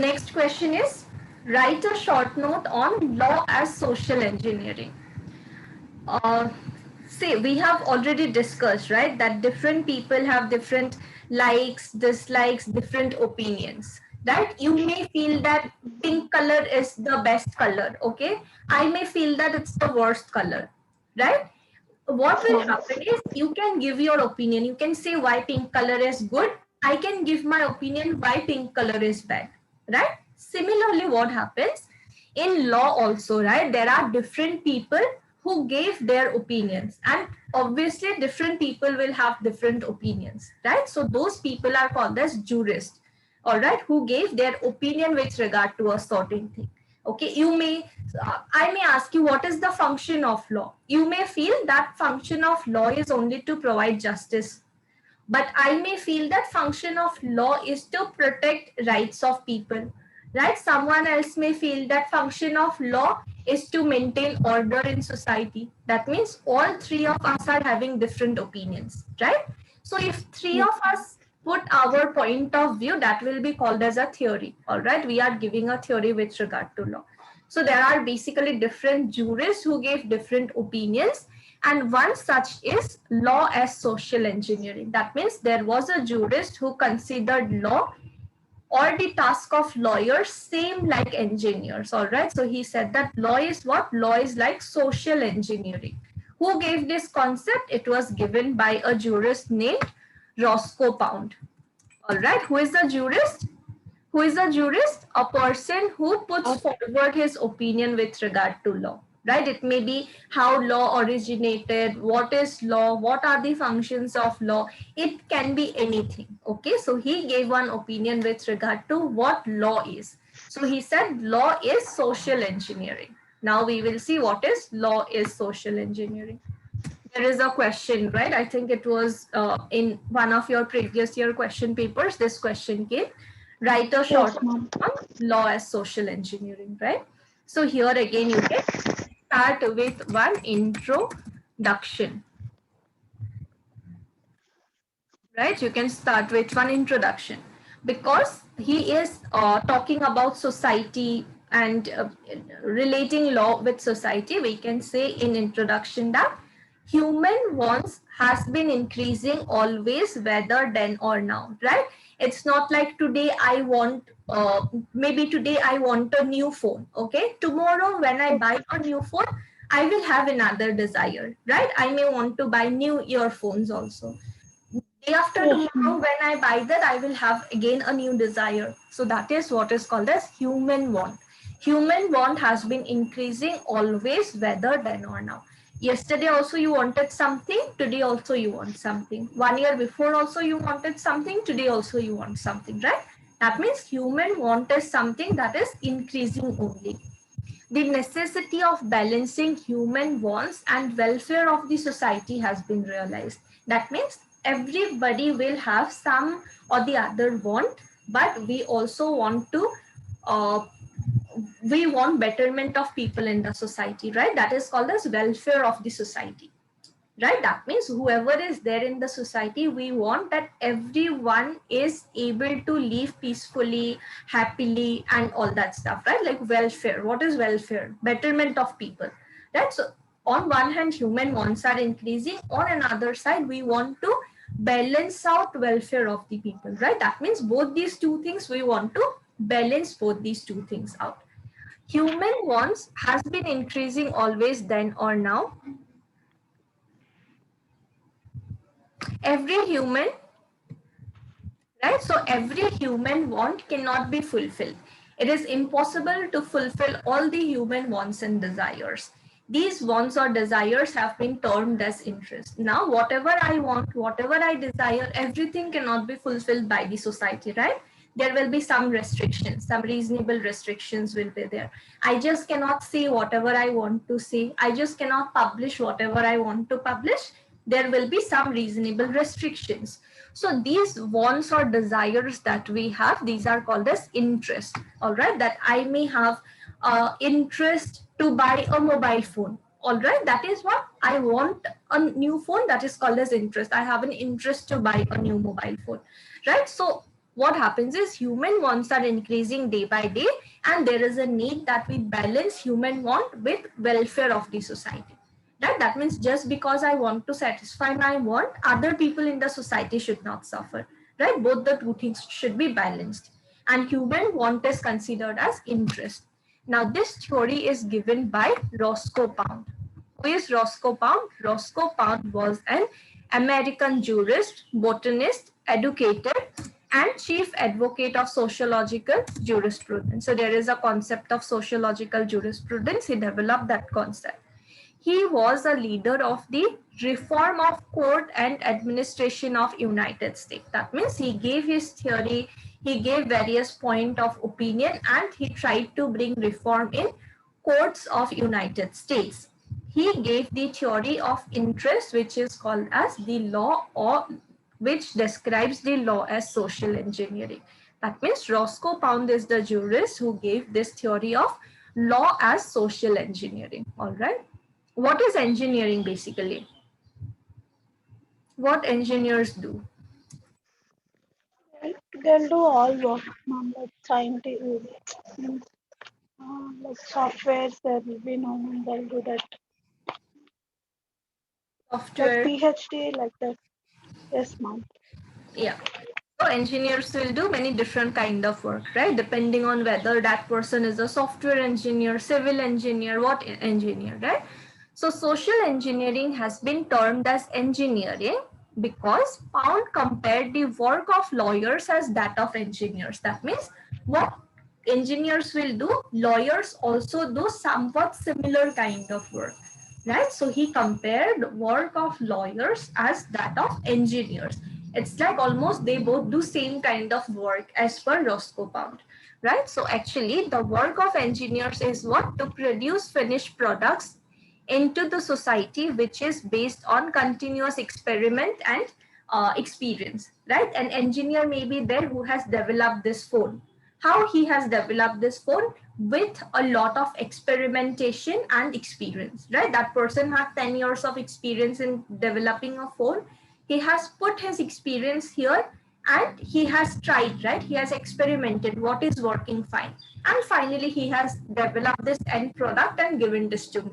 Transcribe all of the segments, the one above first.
next question is, write a short note on law as social engineering. uh, See, we have already discussed, right, that different people have different likes, dislikes, different opinions, right? You may feel that pink color is the best color, okay? I may feel that it's the worst color, right? What will happen is you can give your opinion. You can say why pink color is good. I can give my opinion why pink color is bad, right? Similarly, what happens in law also, right? There are different people who gave their opinions, and obviously different people will have different opinions, right? So those people are called as jurists, all right, who gave their opinion with regard to a certain thing. Okay, you may, I may ask you, what is the function of law? You may feel that function of law is only to provide justice, but I may feel that function of law is to protect rights of people, right? Someone else may feel that function of law is to maintain order in society. That means all three of us are having different opinions, right? So if three of us put our point of view, that will be called as a theory, all right? We are giving a theory with regard to law. So there are basically different jurists who gave different opinions, and one such is law as social engineering. That means there was a jurist who considered law or the task of lawyers same like engineers, all right? So he said that law is what? Law is like social engineering. Who gave this concept? It was given by a jurist named Roscoe Pound, all right? Who is a jurist? Who is a jurist? A person who puts forward his opinion with regard to law, right? It may be how law originated, what is law, what are the functions of law. It can be anything, okay? So he gave one opinion with regard to what law is. So he said law is social engineering. Now we will see what is law is social engineering. There is a question, right? I think it was in one of your previous year question papers, this question came. Write a short on law as social engineering, right? So here again, you can start with one introduction, right? You can start with one introduction because he is talking about society and relating law with society. We can say in introduction that human wants has been increasing always, whether then or now, right? It's not like today I want, maybe today I want a new phone, okay? Tomorrow when I buy a new phone, I will have another desire, right? I may want to buy new earphones also. Day after tomorrow, when I buy that, I will have again a new desire. So that is what is called as human want. Human want has been increasing always, whether then or now. Yesterday also you wanted something, today also you want something. 1 year before also you wanted something, today also you want something, right? That means human want is something that is increasing only. The necessity of balancing human wants and welfare of the society has been realized. That means everybody will have some or the other want, but we also want to uh, we want betterment of people in the society, right? That is called as welfare of the society, right? That means whoever is there in the society, we want that everyone is able to live peacefully, happily, and all that stuff, right? Like welfare. What is welfare? Betterment of people, right? So on one hand, human wants are increasing. On another side, we want to balance out welfare of the people, right? That means both these two things, we want to balance both these two things out. Human wants has been increasing always, then or now. Every human, right? So every human want cannot be fulfilled. It is impossible to fulfill all the human wants and desires. These wants or desires have been termed as interest. Now, whatever I want, whatever I desire, everything cannot be fulfilled by the society, right? There will be some restrictions, some reasonable restrictions will be there. I just cannot say whatever I want to say. I just cannot publish whatever I want to publish. There will be some reasonable restrictions. So these wants or desires that we have, these are called as interest, all right? That I may have interest to buy a mobile phone, all right? That is what I want, a new phone, that is called as interest. I have an interest to buy a new mobile phone, right? So what happens is human wants are increasing day by day, and there is a need that we balance human want with welfare of the society. Right? That means just because I want to satisfy my want, other people in the society should not suffer. Right? Both the two things should be balanced. And human want is considered as interest. Now, this theory is given by Roscoe Pound. Who is Roscoe Pound? Roscoe Pound was an American jurist, botanist, educator, and chief advocate of sociological jurisprudence. So there is a concept of sociological jurisprudence. He developed that concept. He was a leader of the reform of court and administration of United States. That means he gave his theory, he gave various point of opinion, and he tried to bring reform in courts of United States. He gave the theory of interest, which is called as the law, or which describes the law as social engineering. That means Roscoe Pound is the jurist who gave this theory of law as social engineering. All right. What is engineering basically? What engineers do? They'll do all work, ma'am, like scientists, like softwares, there will be no one, they'll do that. Like Software. PhD, like that. Yes, ma'am. Yeah. So engineers will do many different kind of work, right? Depending on whether that person is a software engineer, civil engineer, what engineer, right? So social engineering has been termed as engineering because Pound compared the work of lawyers as that of engineers. That means what engineers will do, lawyers also do somewhat similar kind of work, right? So he compared work of lawyers as that of engineers. It's like almost they both do same kind of work as per Roscoe Pound, right? So actually the work of engineers is what? To produce finished products into the society, which is based on continuous experiment and experience, right? An engineer may be there who has developed this phone. How he has developed this phone? With a lot of experimentation and experience, right? That person has 10 years of experience in developing a phone. He has put his experience here and he has tried, right? He has experimented what is working fine. And finally, he has developed this end product and given this to me,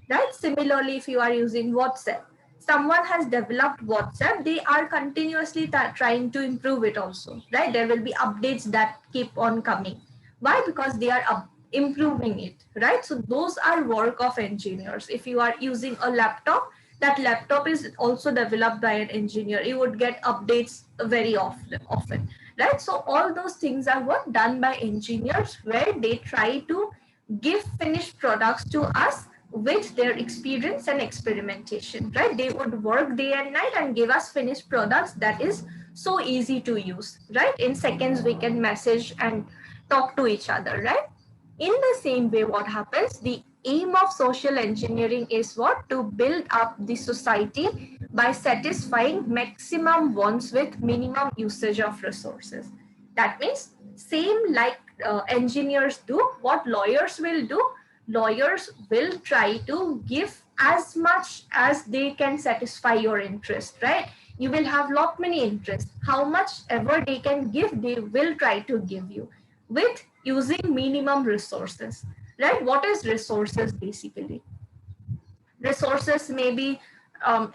right? Similarly, if you are using WhatsApp, someone has developed WhatsApp, they are continuously trying to improve it also, right? There will be updates that keep on coming. Why? Because they are improving it, right? So those are work of engineers. If you are using a laptop, that laptop is also developed by an engineer. You would get updates very often, right? So all those things are what done by engineers, where they try to give finished products to us with their experience and experimentation, right? They would work day and night and give us finished products that is so easy to use, right? In seconds, we can message and talk to each other, right? In the same way, what happens? The aim of social engineering is what? To build up the society by satisfying maximum wants with minimum usage of resources. That means, same like engineers do, what lawyers will do, lawyers will try to give as much as they can satisfy your interest, right? You will have lot many interests. How much ever they can give, they will try to give you with using minimum resources, right? What is resources basically? Resources may be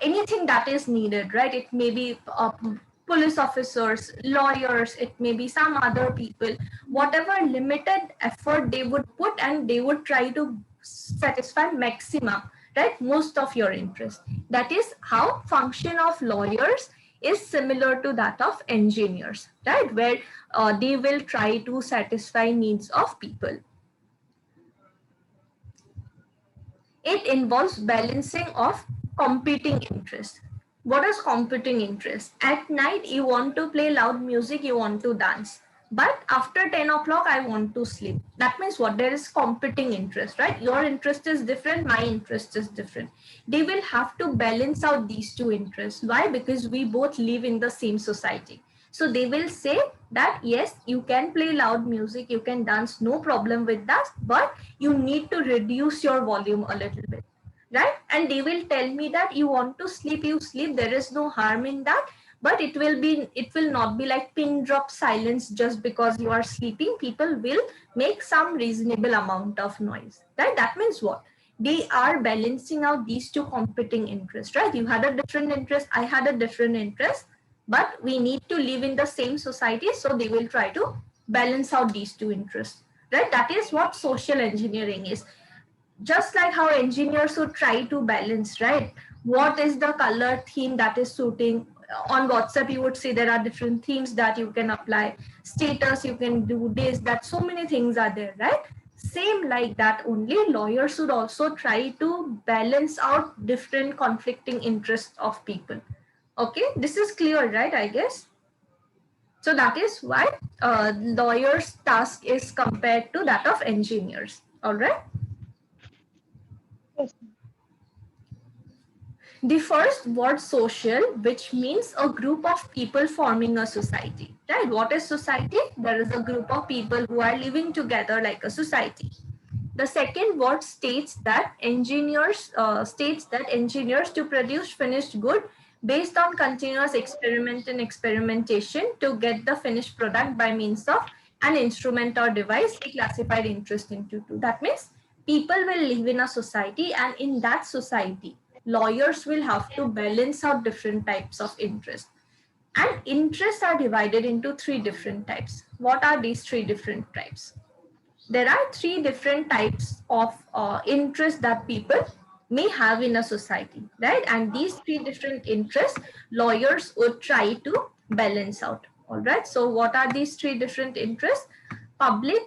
anything that is needed, right? It may be police officers, lawyers, it may be some other people, whatever limited effort they would put, and they would try to satisfy maximum, right? Most of your interest. That is how function of lawyers is similar to that of engineers, right? Where they will try to satisfy needs of people. It involves balancing of competing interests. What is competing interest? At night, you want to play loud music, you want to dance. But after 10 o'clock, I want to sleep. That means what? There is competing interest, right? Your interest is different, my interest is different. They will have to balance out these two interests. Why? Because we both live in the same society. So they will say that yes, you can play loud music, you can dance, no problem with that, but you need to reduce your volume a little bit, right? And they will tell me that you want to sleep, you sleep, there is no harm in that, but it will not be like pin drop silence just because you are sleeping. People will make some reasonable amount of noise, right? That means what? They are balancing out these two competing interests, right? You had a different interest, I had a different interest, but we need to live in the same society, so they will try to balance out these two interests, right? That is what social engineering is. Just like how engineers would try to balance, right? What is the color theme that is suiting? On WhatsApp, you would see there are different themes that you can apply. Status, you can do this, that, so many things are there, right? Same like that only, lawyers should also try to balance out different conflicting interests of people. Okay, this is clear, right? I guess. So that is why lawyers' task is compared to that of engineers. All right. Yes. The first word, social, which means a group of people forming a society, right? What is society? There is a group of people who are living together like a society. The second word states that engineers to produce finished good based on continuous experiment and experimentation to get the finished product by means of an instrument or device. We classified interest into two. That means people will live in a society, and in that society, lawyers will have to balance out different types of interest. And interests are divided into three different types. What are these three different types? There are three different types of interest that people may have in a society, right? And these three different interests, lawyers would try to balance out. All right. So, what are these three different interests? Public,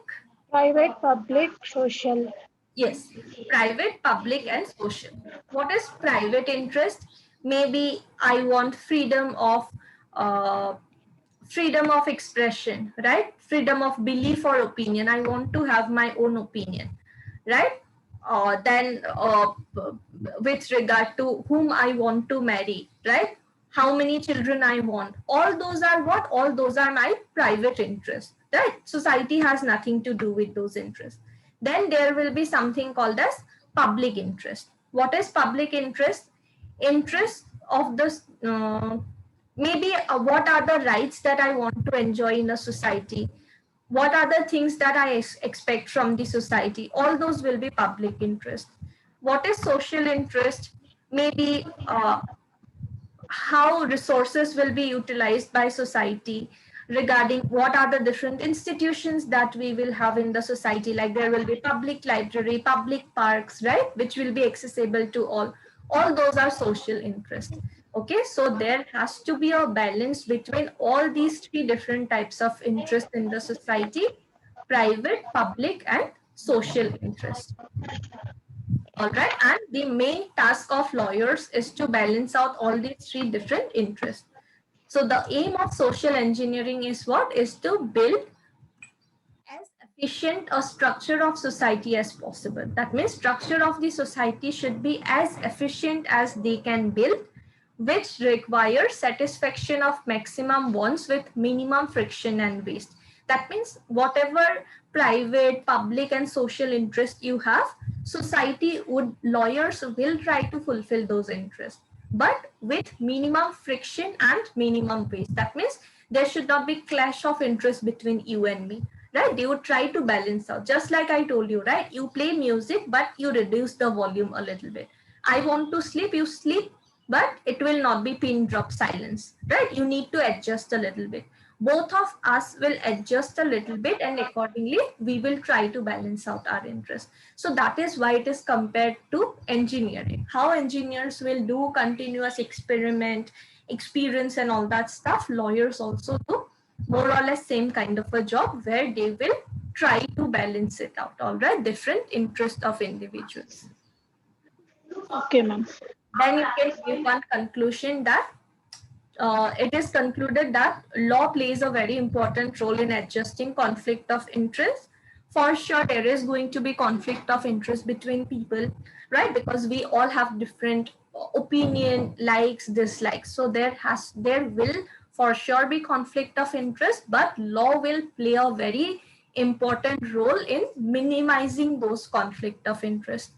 Private, public, social. yes, private, public, and social. What is private interest? Maybe I want uh, freedom of expression, right? Freedom of belief or opinion. I want to have my own opinion, right? Then with regard to whom I want to marry, right? How many children I want. All those are what? All those are my private interests, right? Society has nothing to do with those interests. Then there will be something called as public interest. What is public interest? Interest of the maybe what are the rights that I want to enjoy in a society? What are the things that I expect from the society? All those will be public interest. What is social interest? Maybe how resources will be utilized by society, regarding what are the different institutions that we will have in the society, like there will be public library, public parks, right, which will be accessible to all those are social interests. Okay, so there has to be a balance between all these three different types of interest in the society: private, public, and social interest. All right. And the main task of lawyers is to balance out all these three different interests. So the aim of social engineering is what? Is to build as efficient a structure of society as possible. That means structure of the society should be as efficient as they can build, which requires satisfaction of maximum wants with minimum friction and waste. That means whatever private, public, and social interest you have, lawyers will try to fulfill those interests, but with minimum friction and minimum waste. That means there should not be clash of interest between you and me, right? They would try to balance out. Just like I told you, right? You play music, but you reduce the volume a little bit. I want to sleep, you sleep, but it will not be pin drop silence, right? You need to adjust a little bit. Both of us will adjust a little bit, and accordingly we will try to balance out our interest. So that is why it is compared to engineering. How engineers will do continuous experiment, experience, and all that stuff, lawyers also do more or less same kind of a job, where they will try to balance it out. All right, different interest of individuals. Okay, ma'am. Then you can give one conclusion that it is concluded that law plays a very important role in adjusting conflict of interest. For sure, there is going to be conflict of interest between people, right? Because we all have different opinion, likes, dislikes. So there will for sure be conflict of interest, but law will play a very important role in minimizing those conflict of interest.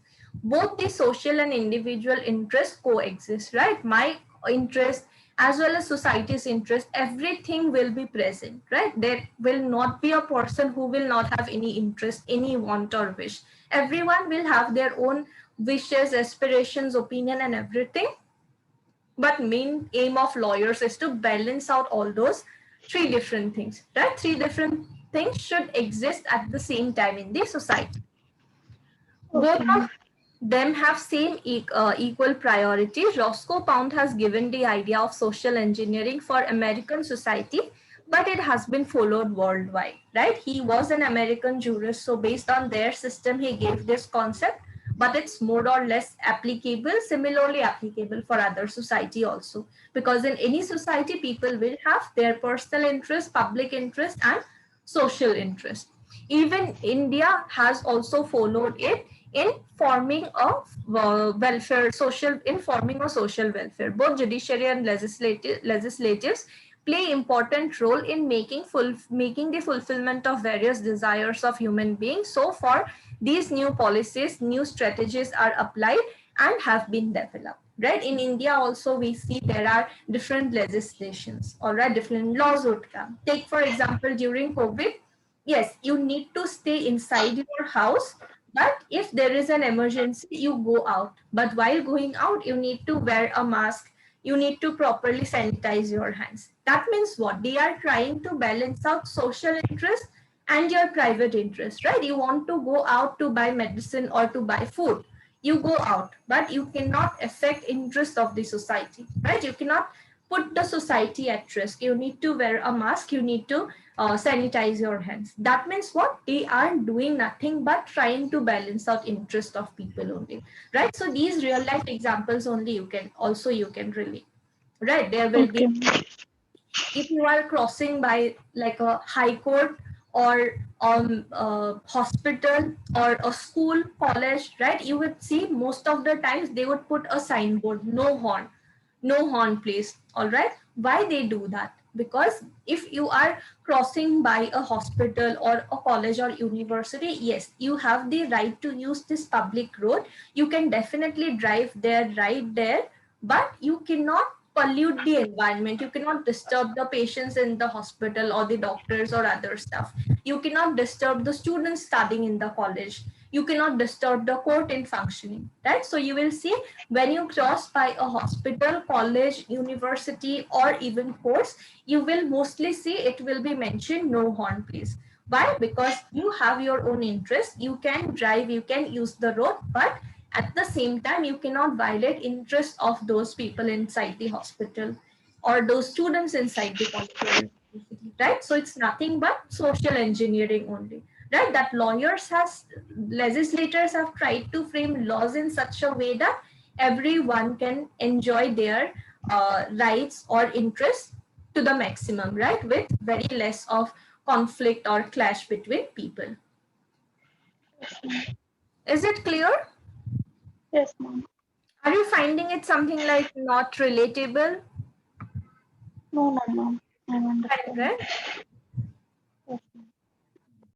Both the social and individual interest coexist, right? My interest as well as society's interest, everything will be present, right? There will not be a person who will not have any interest, any want or wish. Everyone will have their own wishes, aspirations, opinion, and everything. But main aim of lawyers is to balance out all those three different things, right? Three different things should exist at the same time in the society. Both Okay, ma'am. of them have same equal priority. Roscoe Pound has given the idea of social engineering for American society, but it has been followed worldwide, right? He was an American jurist, so based on their system, he gave this concept, but it's more or less applicable, similarly applicable for other society also, because in any society, people will have their personal interest, public interest, and social interest. Even India has also followed it in forming a welfare social in forming a social welfare. Both judiciary and legislatives play important role in making the fulfillment of various desires of human beings. So far, these new policies, new strategies are applied and have been developed. Right, in India also we see there are different legislations, all right, different laws would come. Take for example, during COVID, yes, you need to stay inside your house, but if there is an emergency, you go out. But while going out, you need to wear a mask. You need to properly sanitize your hands. That means what? They are trying to balance out social interest and your private interest, right? You want to go out to buy medicine or to buy food. You go out, but you cannot affect interest of the society, right? You cannot put the society at risk. You need to wear a mask. You need to sanitize your hands. That means what? They are doing nothing but trying to balance out interest of people only, right? So these real life examples only you can relate, right? There will be, Okay, ma'am. if you are crossing by like a high court or hospital or a school, college, right? You would see most of the times they would put a signboard, no horn, no horn please, all right? Why they do that? Because if you are crossing by a hospital or a college or university, yes, you have the right to use this public road. You can definitely drive there, right there, but you cannot pollute the environment. You cannot disturb the patients in the hospital or the doctors or other stuff. You cannot disturb the students studying in the college. You cannot disturb the court in functioning, right? So you will see when you cross by a hospital, college, university, or even courts, you will mostly see it will be mentioned no horn please. Why? Because you have your own interest. You can drive, you can use the road, but at the same time, you cannot violate interest of those people inside the hospital or those students inside the college or university, right? So it's nothing but social engineering only, right? That legislators have tried to frame laws in such a way that everyone can enjoy their rights or interests to the maximum, right? With very less of conflict or clash between people. Yes, ma'am. Is it clear? Yes, ma'am. Are you finding it something like not relatable? No, no, ma'am. I Right, understand. right?